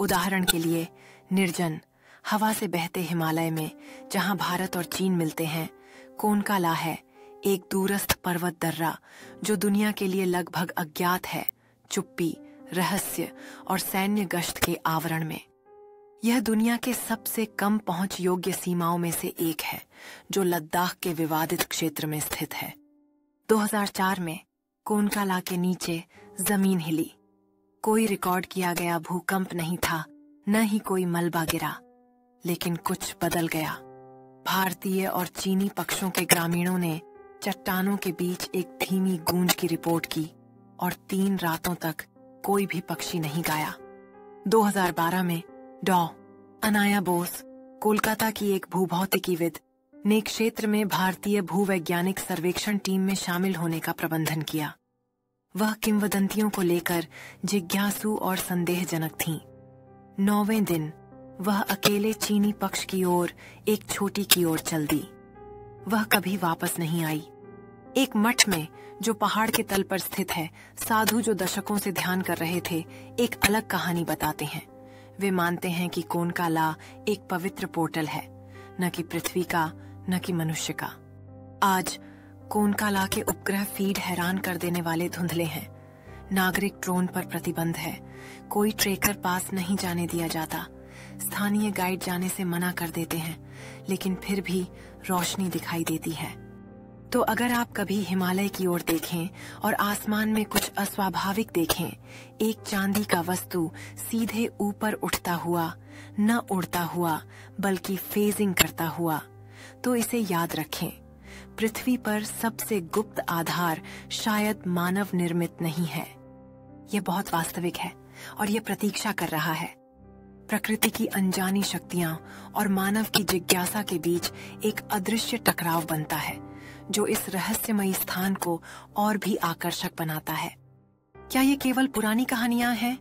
उदाहरण के लिए निर्जन हवा से बहते हिमालय में जहां भारत और चीन मिलते हैं, कोनकाला है एक दूरस्थ पर्वत दर्रा जो दुनिया के लिए लगभग अज्ञात है, चुप्पी, रहस्य और सैन्य गश्त के आवरण में। यह दुनिया के सबसे कम पहुंच योग्य सीमाओं में से एक है, जो लद्दाख के विवादित क्षेत्र में स्थित है। 2004 में कोनकाला के नीचे जमीन हिली। कोई रिकॉर्ड किया गया भूकंप नहीं था, न ही कोई मलबा गिरा, लेकिन कुछ बदल गया। भारतीय और चीनी पक्षों के ग्रामीणों ने चट्टानों के बीच एक धीमी गूंज की रिपोर्ट की और 3 रातों तक कोई भी पक्षी नहीं गाया। 2012 में डॉ. अनाया बोस, कोलकाता की एक भूभौतिकीविद, ने क्षेत्र में भारतीय भूवैज्ञानिक सर्वेक्षण टीम में शामिल होने का प्रबंधन किया। वह किंवदंतियों को लेकर जिज्ञासु और संदेहजनक थीं। 9वें दिन वह अकेले चीनी पक्ष की ओर एक छोटी की ओर चल दी। वह कभी वापस नहीं आई। एक मठ में, जो पहाड़ के तल पर स्थित है, साधु जो दशकों से ध्यान कर रहे थे, एक अलग कहानी बताते हैं। वे मानते हैं कि कोनकाला एक पवित्र पोर्टल है, न कि पृथ्वी का, न कि मनुष्य का। आज कोनकाला के उपग्रह फीड हैरान कर देने वाले धुंधले हैं। नागरिक ड्रोन पर प्रतिबंध है। कोई ट्रेकर पास नहीं जाने दिया जाता। स्थानीय गाइड जाने से मना कर देते हैं, लेकिन फिर भी रोशनी दिखाई देती है। तो अगर आप कभी हिमालय की ओर देखें और आसमान में कुछ अस्वाभाविक देखें, एक चांदी का वस्तु सीधे ऊपर उठता हुआ, न उड़ता हुआ बल्कि फेजिंग करता हुआ, तो इसे याद रखें। पृथ्वी पर सबसे गुप्त आधार शायद मानव निर्मित नहीं है। यह बहुत वास्तविक है और यह प्रतीक्षा कर रहा है। प्रकृति की अनजानी शक्तियां और मानव की जिज्ञासा के बीच एक अदृश्य टकराव बनता है, जो इस रहस्यमयी स्थान को और भी आकर्षक बनाता है। क्या ये केवल पुरानी कहानियां हैं,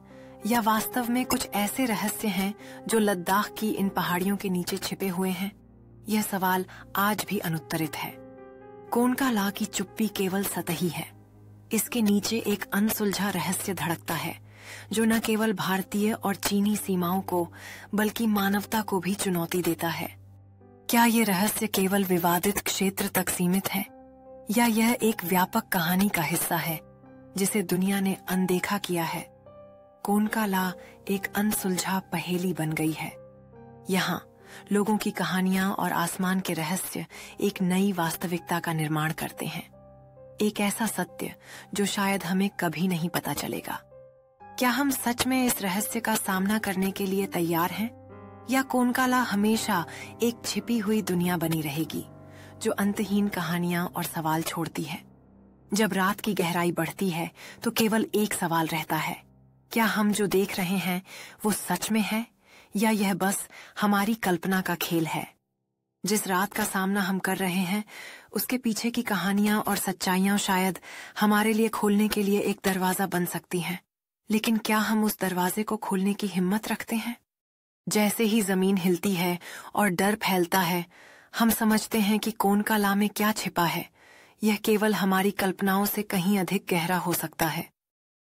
या वास्तव में कुछ ऐसे रहस्य हैं जो लद्दाख की इन पहाड़ियों के नीचे छिपे हुए हैं? यह सवाल आज भी अनुत्तरित है। कोनकाला की चुप्पी केवल सतही है। इसके नीचे एक अनसुलझा रहस्य धड़कता है, जो न केवल भारतीय और चीनी सीमाओं को, बल्कि मानवता को भी चुनौती देता है। क्या ये रहस्य केवल विवादित क्षेत्र तक सीमित है, या यह एक व्यापक कहानी का हिस्सा है जिसे दुनिया ने अनदेखा किया है? कोनकाला एक अनसुलझा पहेली बन गई है। यहाँ लोगों की कहानियां और आसमान के रहस्य एक नई वास्तविकता का निर्माण करते हैं। एक ऐसा सत्य जो शायद हमें कभी नहीं पता चलेगा। क्या हम सच में इस रहस्य का सामना करने के लिए तैयार हैं, या कोनकाला हमेशा एक छिपी हुई दुनिया बनी रहेगी जो अंतहीन कहानियां और सवाल छोड़ती है? जब रात की गहराई बढ़ती है तो केवल एक सवाल रहता है, क्या हम जो देख रहे हैं वो सच में है, या यह बस हमारी कल्पना का खेल है? जिस रात का सामना हम कर रहे हैं, उसके पीछे की कहानियां और सच्चाइयां शायद हमारे लिए खोलने के लिए एक दरवाजा बन सकती हैं, लेकिन क्या हम उस दरवाजे को खोलने की हिम्मत रखते हैं? जैसे ही जमीन हिलती है और डर फैलता है, हम समझते हैं कि कोनकाला में क्या छिपा है, यह केवल हमारी कल्पनाओं से कहीं अधिक गहरा हो सकता है।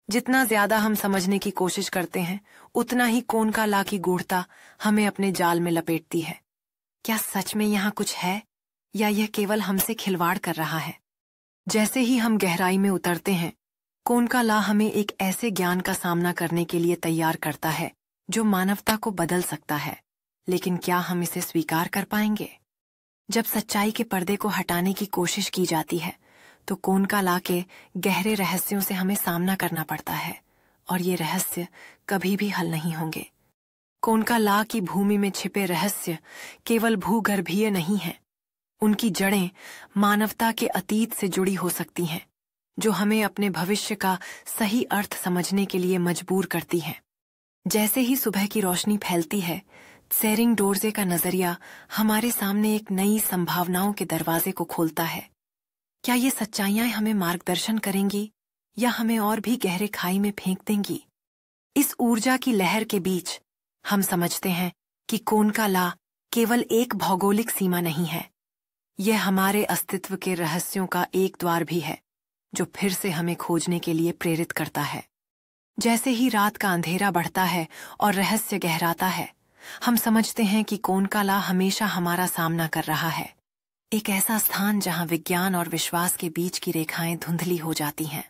जितना ज्यादा हम समझने की कोशिश करते हैं, उतना ही कोनकाला की गूढ़ता हमें अपने जाल में लपेटती है। क्या सच में यहाँ कुछ है, या यह केवल हमसे खिलवाड़ कर रहा है? जैसे ही हम गहराई में उतरते हैं, कोनकाला हमें एक ऐसे ज्ञान का सामना करने के लिए तैयार करता है जो मानवता को बदल सकता है, लेकिन क्या हम इसे स्वीकार कर पाएंगे? जब सच्चाई के पर्दे को हटाने की कोशिश की जाती है, तो कोनकाला के गहरे रहस्यों से हमें सामना करना पड़ता है, और ये रहस्य कभी भी हल नहीं होंगे। कोनकाला की भूमि में छिपे रहस्य केवल भूगर्भीय नहीं हैं। उनकी जड़ें मानवता के अतीत से जुड़ी हो सकती हैं, जो हमें अपने भविष्य का सही अर्थ समझने के लिए मजबूर करती हैं। जैसे ही सुबह की रोशनी फैलती है, त्सेरिंग डोर्जे का नजरिया हमारे सामने एक नई संभावनाओं के दरवाजे को खोलता है। क्या ये सच्चाइयां हमें मार्गदर्शन करेंगी, या हमें और भी गहरे खाई में फेंक देंगी? इस ऊर्जा की लहर के बीच हम समझते हैं कि कोनकाला केवल एक भौगोलिक सीमा नहीं है, यह हमारे अस्तित्व के रहस्यों का एक द्वार भी है, जो फिर से हमें खोजने के लिए प्रेरित करता है। जैसे ही रात का अंधेरा बढ़ता है और रहस्य गहराता है, हम समझते हैं कि कोनकाला हमेशा हमारा सामना कर रहा है। एक ऐसा स्थान जहां विज्ञान और विश्वास के बीच की रेखाएं धुंधली हो जाती हैं।